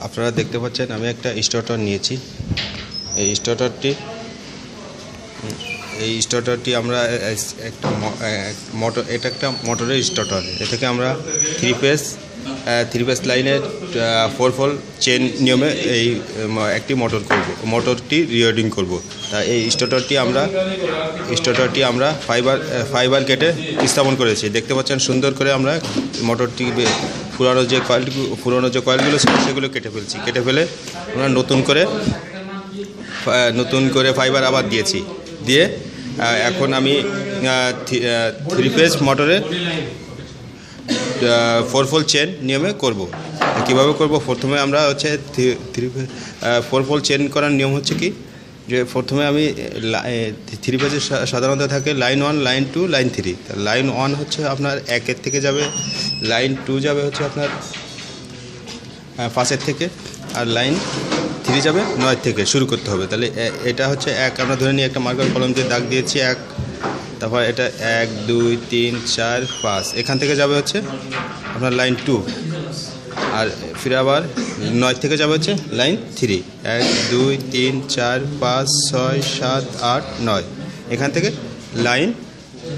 আপনারা দেখতে পাচ্ছেন আমি একটা স্টার্টার নিয়েছি। এই স্টার্টারটি আমরা একটা মোটর, এটা একটা মোটরের স্টার্টার। এ থেকে আমরা থ্রি ফেজ লাইনের 4 পোল চেন নিয়মে এই একটি মোটরটি রিওয়ার্ডিং করব। তা এই স্টার্টারটি আমরা ফাইবার কেটে স্থাপন করেছি। দেখতে পাচ্ছেন সুন্দর করে আমরা মোটরটি পুরনো যে কয়েলগুলো ছিল সেগুলো কেটে ফেলে আমরা নতুন করে ফাইবার আবার দিয়েছি। দিয়ে এখন আমি 3 ফেজ মোটরে 4 পোল চেন নিয়মে করব। কীভাবে করব? প্রথমে আমরা হচ্ছে 4 পোল চেন করার নিয়ম হচ্ছে কি, যে প্রথমে আমি 3 ফেজে সাধারণত থাকে লাইন 1, লাইন 2, লাইন 3। লাইন 1 হচ্ছে আপনার 1-এর থেকে যাবে, লাইন 2 যাবে হচ্ছে আপনার 5-এর থেকে, আর লাইন 3 যাবে 9 থেকে। শুরু করতে হবে। তাহলে এটা হচ্ছে 1, আমরা ধরে নিই একটা মার্কার কলম দিয়ে দাগ দিয়েছি 1, তারপর এটা 1, 2, 3, 4, 5, এখান থেকে যাবে হচ্ছে আপনার লাইন 2, আর ফিরে আবার 9 থেকে যাবে হচ্ছে লাইন 3। 1, 2, 3, 4, 5, 6, 7, 8, 9, এখান থেকে লাইন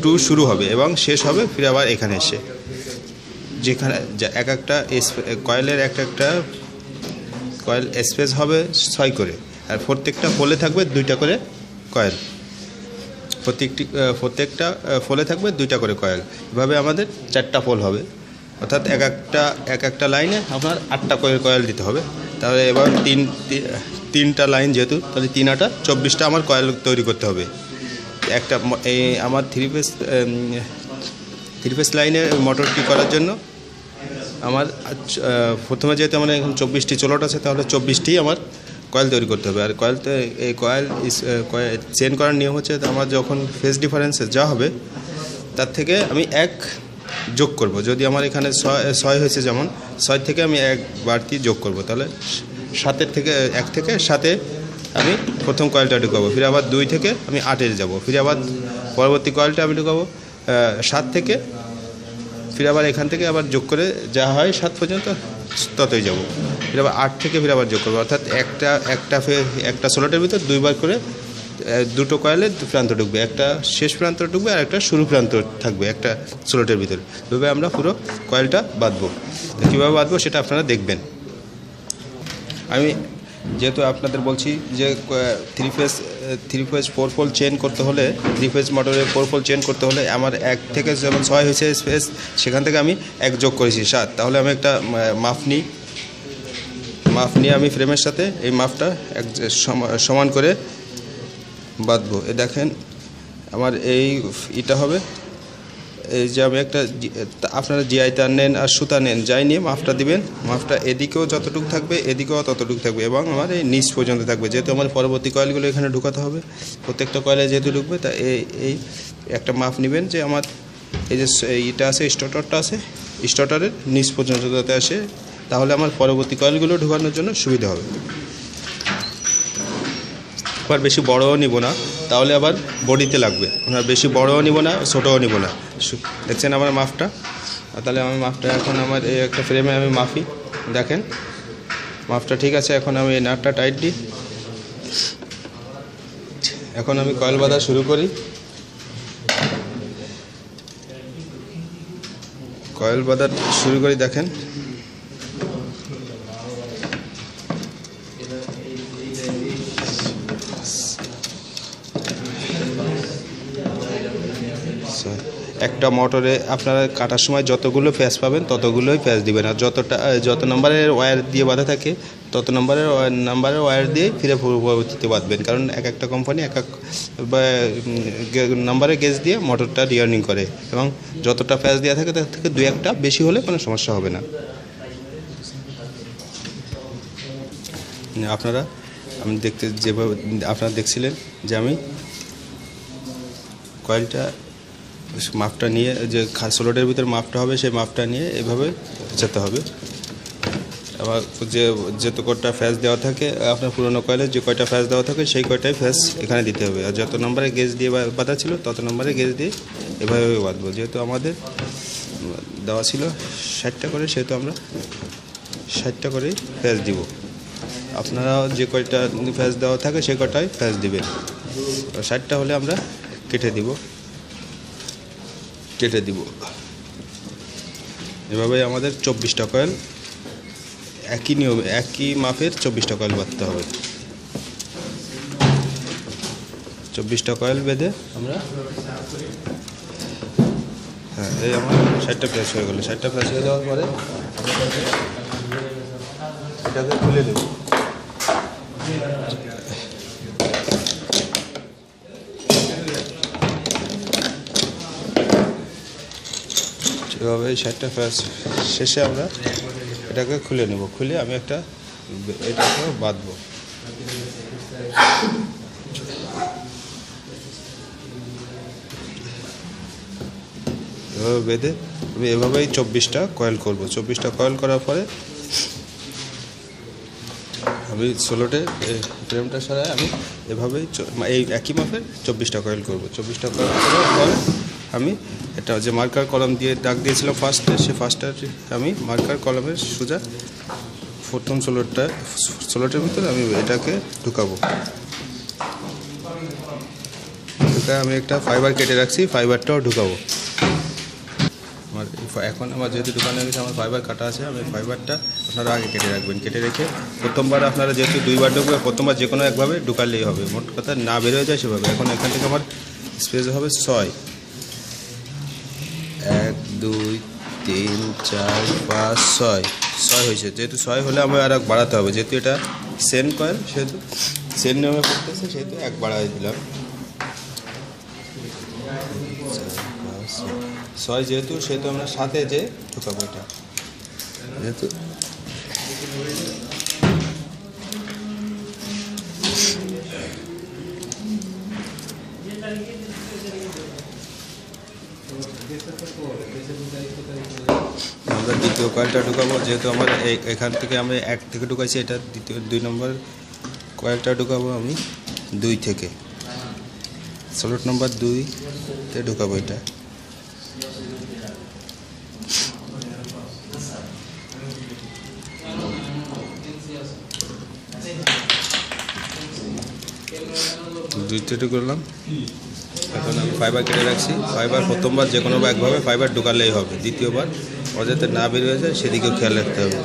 2 শুরু হবে এবং শেষ হবে ফিরে আবার এখানে এসে, যেখানে এক একটা কয়েলের একটা কয়েল স্পেস হবে 6 করে, আর প্রত্যেকটা পোলে থাকবে 2টা করে কয়েল। প্রত্যেকটা পোলে থাকবে 2টা করে কয়েল। এভাবে আমাদের 4টা পোল হবে, অর্থাৎ এক একটা লাইনে আপনার 8টা করে কয়েল দিতে হবে। তাহলে এবার তিনটা লাইন যেহেতু, তাহলে 3 8 24টা আমার কয়েল তৈরি করতে হবে। এই আমার 3 ফেজ লাইনের মোটরটি করার জন্য আমার প্রথমে যেহেতু আমার এখন 24টি চলট আছে, তাহলে 24টি আমার কয়েল তৈরি করতে হবে। আর এই কয়েল চেন করার নিয়ম হচ্ছে, আমার যখন ফেজ ডিফারেন্সে যা হবে তার থেকে আমি 1 যোগ করব। যদি আমার এখানে 6 হয়েছে, যেমন 6 থেকে আমি 1 বাড়তি যোগ করব, তাহলে 1 থেকে 7-এ আমি প্রথম কয়েলটা ঢুকাবো। ফিরে আবার 2 থেকে আমি 8-এ যাব, ফিরে আবার পরবর্তী কয়েলটা আমি ঢুকাবো 7 থেকে, ফিরে আবার এখান থেকে আবার যোগ করে যা হয় 7 পর্যন্ত ততই যাব। ফিরে আবার 8 থেকে ফিরে আবার যোগ করবো, অর্থাৎ একটা সোলাটের ভিতর 2বার করে 2টো কয়েলের প্রান্ত ঢুকবে, একটা শেষ প্রান্ত ঢুকবে আর একটা শুরু প্রান্ত থাকবে একটা সোলাটের ভিতরে। এভাবে আমরা পুরো কয়েলটা বাঁধবো। কীভাবে বাঁধবো সেটা আপনারা দেখবেন। আমি যেহেতু আপনাদের বলছি যে 3 ফেজ 4 পোল চেন করতে হলে, 3 ফেজ মোটরে 4 পোল চেন করতে হলে আমার 1 থেকে যেমন 6 হয়েছে স্পেস, সেখান থেকে আমি 1 যোগ করেছি 7। তাহলে আমি একটা মাপ নিয়ে আমি ফ্রেমের সাথে এই মাপটা সমান করে বাঁধবো। দেখেন আমার এটা হবে, এই যে আমি আপনারা জিআই তার নেন আর সুতা নেন, যাই নিয়ে মাপটা দিবেন। মাপটা এদিকেও যতটুকু থাকবে এদিকেও ততটুকু থাকবে এবং আমার এই নিচ পর্যন্ত থাকবে। যেহেতু আমার পরবর্তী কয়েলগুলো এখানে ঢুকাতে হবে, প্রত্যেকটা কয়েলে যেহেতু ঢুকবে, তা এই একটা মাপ নেবেন যে আমার এই যে এটা আছে, স্টার্টারটা আছে, স্টার্টারের নিচ পর্যন্ত যাতে আসে, তাহলে আমার পরবর্তী কয়েলগুলো ঢুকানোর জন্য সুবিধা হবে। আবার বেশি বড়ও নিব না, তাহলে আবার বডিতে লাগবে। আমরা বেশি বড়ও নিব না, ছোটও নিব না। দেখছেন আমার মাপটা? তাহলে আমার মাপটা এখন আমার এই একটা ফ্রেমে আমি মাপি। দেখেন মাপটা ঠিক আছে। এখন আমি এই নাটটা টাইট দিই। এখন আমি কয়েল বাঁধা শুরু করি। দেখেন একটা মোটরে আপনারা কাটার সময় যতগুলো প্যাচ পাবেন ততগুলোই প্যাচ দিবেন, আর যত নম্বরের ওয়্যার দিয়ে বাঁধা থাকে তত নম্বরের ওয়্যার দিয়ে ফিরে পরবর্তীতে বাঁধবেন। কারণ একটা কোম্পানি এক নম্বরের গেজ দিয়ে মোটরটা রিয়ার্নিং করে, এবং যতটা প্যাচ দেওয়া থাকে তার থেকে 2-1টা বেশি হলে কোনো সমস্যা হবে না। যেভাবে আপনারা দেখছিলেন যে আমি কয়েলটা মাপটা নিয়ে, যে সোলাটের ভিতরে মাপটা হবে সেই মাপটা নিয়ে এভাবে যেতে হবে। আবার যত কয়টা ফ্যাস দেওয়া থাকে আপনার পুরোনো কয়েলে, যে কয়টা ফ্যাস দেওয়া থাকে সেই কয়টাই ফ্যাস এখানে দিতে হবে। আর যত নম্বরে গেজ দিয়ে বাঁধা ছিল তত নম্বরে গেজ দিয়ে এভাবে বাঁধবো। যেহেতু আমাদের দেওয়া ছিল 60টা করে, সেহেতু আমরা 60টা করে প্যাচ দিব। আপনারা যে কয়টা প্যাচ দেওয়া থাকে সে কটাই প্যাচ দিবেন। 60টা হলে আমরা কেটে দিব। এভাবেই আমাদের 24টা কয়েল একই নিয়মে একই মাপের 24টা কয়েল বাঁধতে হবে। 24টা কয়েল বেঁধে আমরা এই আমার 60টা প্যাচ হয়ে গেল। 60টা প্যাচ হয়ে যাওয়ার পরে এটাকে খুলে দেব। এভাবে 60টা প্যাচ শেষে আমরা এটাকে খুলে নেব। খুলে আমি এটাকে বাঁধবো। এভাবে বেঁধে আমি এভাবেই 24টা কয়েল করব। 24টা কয়েল করার পরে আমি সোলোটে ফ্রেমটা সরাই আমি এভাবেই এই একই মাপের 24টা কয়েল করব। 24টা কয়েল করার পরে আমি এটা যে মার্কার কলম দিয়ে দাগ দিয়েছিলাম ফার্স্টে, সে ফার্স্টটা আমি মার্কার কলমের সোজা প্রথম সোলোটের ভিতরে আমি এটাকে ঢুকাবো। আমি একটা ফাইবার কেটে রাখছি, ফাইবারটাও ঢুকাবো। এখন আমার যেহেতু দোকানে গেছে আমার ফাইবার কাটা আছে, আমি ফাইবারটা আপনারা আগে কেটে রাখবেন। কেটে রেখে প্রথমবার আপনারা যেহেতু 2বার ঢুকবে, প্রথমবার যে কোনো একভাবে ঢুকালেই হবে, মোট কথা না বের হয়ে যায় সেভাবে। এখন এখান থেকে আমার স্পেস হবে 6, 1 2 3 4 5 6 হয়েছে। যেহেতু 6 হলে আমার আর 1 বাড়াতে হবে, যেহেতু এটা সেন কয়েল সেহেতু সেন নিয়মে পড়তেছে, সেহেতু 1 বাড়াই দিলাম। 6 যেহেতু সেহেতু আমরা সাথে যে ঢুকাবো এটা, যেহেতু আমরা দ্বিতীয় কয়েলটা ঢুকাবো। যেহেতু আমার এখান থেকে আমি 1 থেকে ঢুকাইছি, এটা দ্বিতীয় 2 নম্বর কয়েলটা ঢুকাবো আমি 2 থেকে, স্লট নম্বর 2-তে ঢুকাবো এটা। দুইটা করলাম। এখন আমি ফাইবার কেটে রাখছি। ফাইবার প্রথমবার যে কোনো একভাবে ফাইবার ঢুকালেই হবে, দ্বিতীয়বার ও যাতে না বের হয়ে যায় সেদিকেও খেয়াল রাখতে হবে।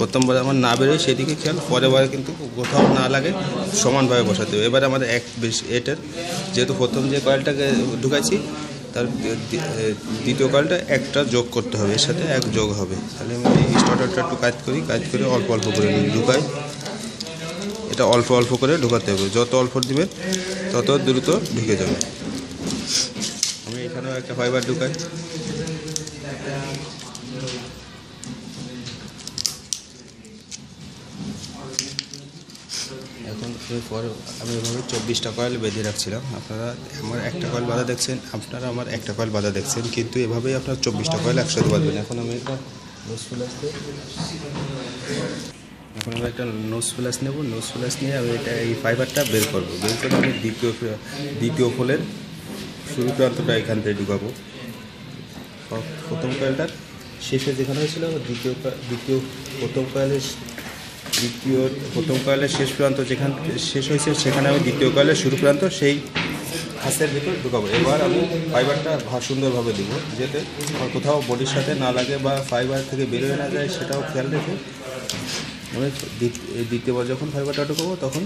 প্রথমবার আমার না বেরোয় সেদিকে খেয়াল, পরের বারে কিন্তু কোথাও না লাগে সমানভাবে বসাতে হবে। এবারে আমাদের এটার যেহেতু প্রথম যে কয়েলটাকে ঢুকাইছি তার দ্বিতীয় কয়েলটা একটা যোগ করতে হবে, এর সাথে 1 যোগ হবে। তাহলে আমি স্টার্টারটা একটু কাজ করে অল্প করে ঢুকাই। এটা অল্প করে ঢুকাতে হবে, যত অল্প দিবেন তত দ্রুত ঢুকে যাবে। আমি এখানেও একটা ফাইবার ঢুকাই। এখন এরপরে আমি এভাবে 24টা কয়েল বেঁধে রাখছিলাম। আপনারা আমার একটা কয়েল বাঁধা দেখছেন, কিন্তু এভাবেই আপনার 24টা কয়েল একসাথে বাঁধবেন। এখন আমি একটা নোজ ফ্ল্যাশ নেব। নোজ ফ্ল্যাশ নিয়ে আমি এই ফাইবারটা বের করব। বের করে আমি দ্বিতীয় ফোলের শুরু প্রান্তটা এখান থেকে ঢুকাবো। প্রথম কয়েলটার শেষে যেখানে হয়েছিল প্রথম কয়েলের শেষ প্রান্ত যেখানে শেষ হয়েছে সেখানে আমি দ্বিতীয় কয়েলের শুরু প্রান্ত সেই খাঁচের ভিতর ঢুকাবো। এবার আমি ফাইবারটা সুন্দরভাবে দিব, যাতে আমার কোথাও বডির সাথে না লাগে বা ফাইবার থেকে বেরোয় না যায়, সেটাও খেয়াল রেখে আমি দ্বিতীয়বার যখন ফাইবারটা ঢুকাবো তখন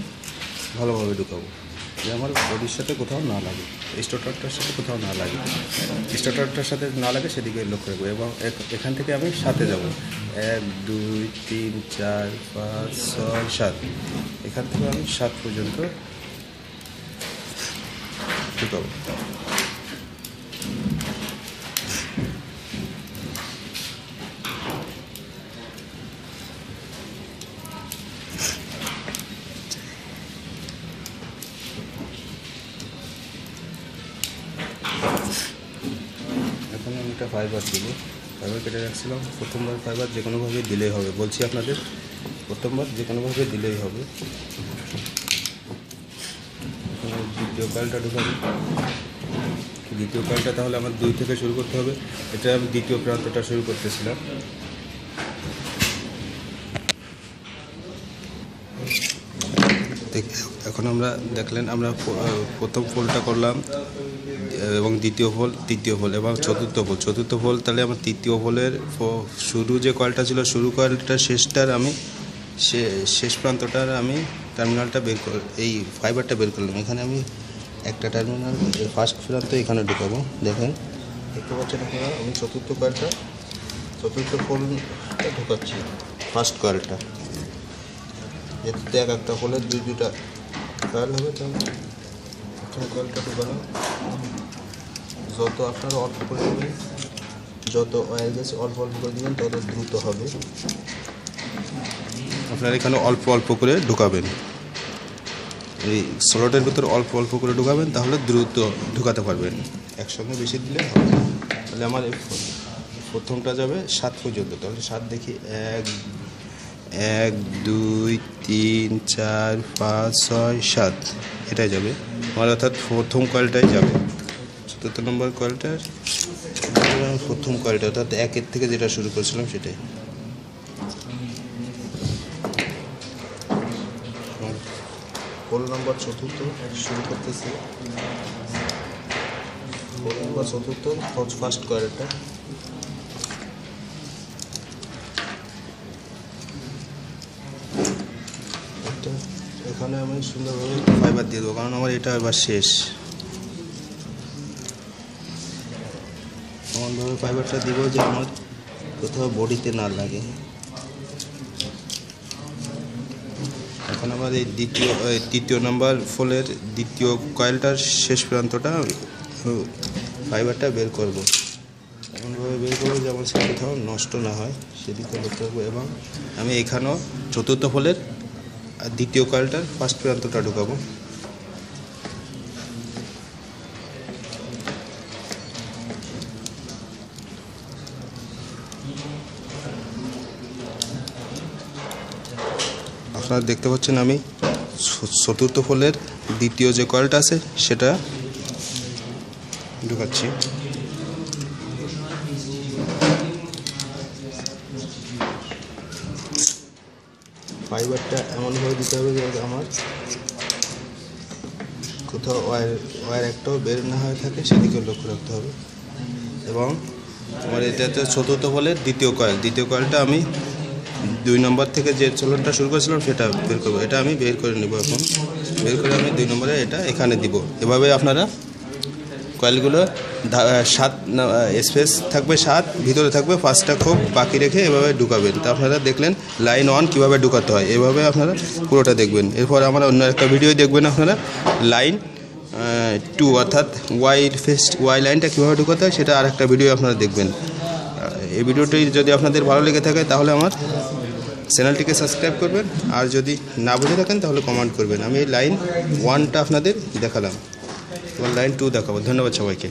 ভালোভাবে ঢুকাবো, যে আমার বডির সাথে কোথাও না লাগে, স্টার্টারটার সাথে কোথাও না লাগে। স্টার্টারটার সাথে না লাগে সেদিকে লক্ষ্য রাখবো। এবং এখান থেকে আমি 7-এ যাবো। 1 2 3 4 5 6 7, এখান থেকে আমি 7 পর্যন্ত ঢুকাবো। এখন আমি একটা ফাইবার দিব। ফাইবার কেটে রাখছিলাম। প্রথমবার ফাইবার যে কোনোভাবে দিলেই হবে, বলছি আপনাদের প্রথমবার যে কোনোভাবে দিলেই হবে। দ্বিতীয় কয়েলটা ঢুকাবো। দ্বিতীয় কয়েলটা তাহলে আমার 2 থেকে শুরু করতে হবে। এটা আমি দ্বিতীয় প্রান্তটা শুরু করতেছিলাম। এখন আমরা দেখলেন আমরা প্রথম ফোল্ডটা করলাম এবং দ্বিতীয় ফোল, তৃতীয় ফোল এবং চতুর্থ ফোল। তাহলে আমার তৃতীয় ফোলের শুরু যে কয়েলটা ছিল, শুরু কয়েলটার শেষটার আমি শেষ প্রান্তটার আমি টার্মিনালটা এই ফাইবারটা বের করলাম। এখানে আমি একটা টার্মিনাল ফার্স্ট প্রান্ত এখানে ঢুকাবো। দেখেন দেখতে পাচ্ছেন আপনারা, আমি চতুর্থ ফোলটা ঢুকাচ্ছি, ফার্স্ট কয়েলটা। এতে একটা ফোলের দুইটা কয়েল হবে, তাহলে প্রথম কয়েলটা ঢুকানো। যত আপনারা অল্প করে দেবেন, যত অয়েল গ্যাস অল্প করে দেবেন, তত দ্রুত হবে। আপনারা এখানে অল্প করে ঢুকাবেন, এই স্লটের ভিতর অল্প করে ঢুকাবেন, তাহলে দ্রুত ঢুকাতে পারবেন। একসঙ্গে বেশি দিলে হবে। তাহলে আমার প্রথমটা যাবে 7 পর্যন্ত। তাহলে 7 দেখি, 1 2 3 4 5 6 7, এটাই যাবে আমার, অর্থাৎ প্রথম কয়েলটাই যাবে। চতুর্থ নম্বর কয়েলটার প্রথম কয়েলটা, অর্থাৎ 1 থেকে যেটা শুরু করেছিলাম সেটাই। ফোল নম্বর চতুর্থ শুরু করতেছি। ফোল নম্বর চতুর্থ ফার্স্ট কয়েলটা। এখানে আমি সুন্দরভাবে ফাইবার দিয়ে দেবো, কারণ আমার এটা এবার শেষ। এমনভাবে ফাইবারটা দিব যে আমার কোথাও বডিতে না লাগে। এখন আমার এই তৃতীয় নাম্বার ফোলের দ্বিতীয় কয়েলটার শেষ প্রান্তটা ফাইবারটা বের করব। এমনভাবে বের করবো যে আমার সেটা কোথাও নষ্ট না হয়, সেদিকে লক্ষ্য রাখবো। এবং আমি এখানেও চতুর্থ ফোলের দ্বিতীয় কয়েলটার ফার্স্ট প্রান্তটা ঢুকাবো। আপনারা দেখতে পাচ্ছেন আমি চতুর্থ ফোলের দ্বিতীয় যে কয়েলটা আছে সেটা ঢুকাচ্ছি। ফাইবারটা এমনভাবে দিতে হবে যে আমার কোথাও ওয়্যার একটাও বের না হয়ে থাকে, সেদিকে লক্ষ্য রাখতে হবে। এবং আমার এটাতে চতুর্থ ফোলের দ্বিতীয় কয়েলটা আমি 2 নম্বর থেকে যে চলনটা শুরু করেছিলাম সেটা বের করবো। এটা আমি বের করে নেব। এখন বের করে আমি 2 নম্বরে এটা এখানে দিব। এভাবে আপনারা কয়েলগুলো 7 স্পেস থাকবে, 7 ভিতরে থাকবে 5টা খোপ বাকি রেখে এভাবে ঢুকাবেন। তা আপনারা দেখলেন লাইন 1 কীভাবে ঢুকাতে হয়, এভাবে আপনারা পুরোটা দেখবেন। এরপর আমার অন্য একটা ভিডিও দেখবেন আপনারা লাইন 2, অর্থাৎ ওয়াই লাইনটা কীভাবে ঢুকাতে হয় সেটা আর একটা ভিডিও আপনারা দেখবেন। এই ভিডিওটি যদি আপনাদের ভালো লেগে থাকে তাহলে আমার চ্যানেলটিকে সাবস্ক্রাইব করবেন, আর যদি না বুঝে থাকেন তাহলে কমেন্ট করবেন। আমি লাইন 1টা আপনাদের দেখালাম, এবার লাইন 2 দেখাবো। ধন্যবাদ সবাইকে।